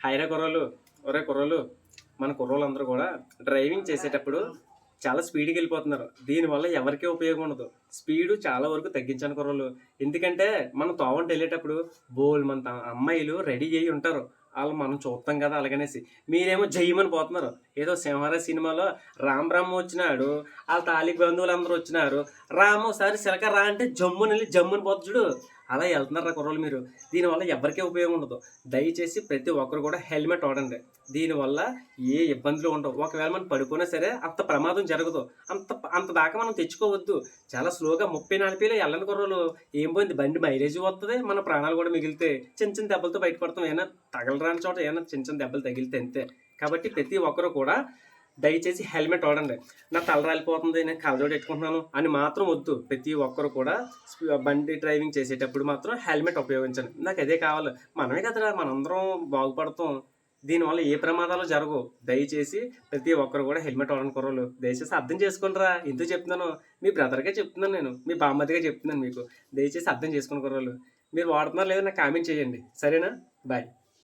హైరా కుర్రోళ్ళు, ఒరే కుర్రోళ్ళు, మన కుర్రోళ్ళందరూ కూడా డ్రైవింగ్ చేసేటప్పుడు చాలా స్పీడ్‌గా వెళ్ళిపోతున్నారు. దీనివల్ల ఎవరికీ ఉపయోగం ఉండదు. స్పీడు చాలా వరకు తగ్గించండి కుర్రోళ్ళు. ఎందుకంటే మనం తోవంట వెళ్ళేటప్పుడు బోలెడుమంది అమ్మాయిలు రెడీ అయ్యి ఉంటారు. ఆళ్ళు మనం చూస్తాం కదా అలాగనేసి. మీరేమో జయ్యమని పోతున్నారు. ఏదో 'సింహాద్రి' సినిమాలో రామ్ బ్రహ్మ వచ్చినాడు. ఆళ్ళ తాలీ బంధువులందరూ వచ్చినారు. రాము ఒకసారి సిలక రా అంటే జమ్మునెళ్ళి జమ్మున పోద్ది చూడు. అలా వెళ్తున్నారా కుర్రోళ్ళు మీరు. దీనివల్ల ఎవరికీ ఉపయోగం ఉండదు. దయచేసి ప్రతి ఒక్కరు కూడా హెల్మెట్ వాడండి. దీనివల్ల ఏ ఇబ్బందులు ఉండవు. ఒకవేళ మనం పడిపోయినా సరే అంత ప్రమాదం జరగదు. అంత అంత దాకా మనం తెచ్చుకోవద్దు. చాలా స్లోగా 30, 40లో వెళ్ళండి కుర్రోళ్ళు. ఏం పోయింది, బండి మైలేజ్ వస్తుంది, మన ప్రాణాలు కూడా మిగిలితే చిన్న చిన్న దెబ్బలతో బయటపడతాం. ఏమైనా తగలరాని చోట ఏమైనా చిన్న చిన్న దెబ్బలు తగిలితే అంతే. కాబట్టి ప్రతి ఒక్కరు కూడా దయచేసి హెల్మెట్ వాడండి. నా తల రాలిపోతుంది, నేను కళ్ళజోడు పెట్టుకుంటున్నాను అని మాత్రం వద్దు. ప్రతి ఒక్కరు కూడా బండి డ్రైవింగ్ చేసేటప్పుడు మాత్రం హెల్మెట్ ఉపయోగించండి. నాకు అదే కావాలి. మనమే కదరా మనందరం బాగుపడతాం. దీనివల్ల ఏ ప్రమాదాలు జరగవు. దయచేసి ప్రతి ఒక్కరు కూడా హెల్మెట్ వాడని కుర్రోళ్ళు దయచేసి అర్థం చేసుకుంటారా. ఎందుకు చెప్తున్నాను, మీ బ్రదర్గా చెప్తున్నాను, నేను మీ బామ్మదిగా చెప్తున్నాను మీకు. దయచేసి అర్థం చేసుకుని కుర్రోళ్ళు. మీరు వాడుతున్నారో లేదో నాకు కామెంట్ చేయండి. సరేనా? బాయ్.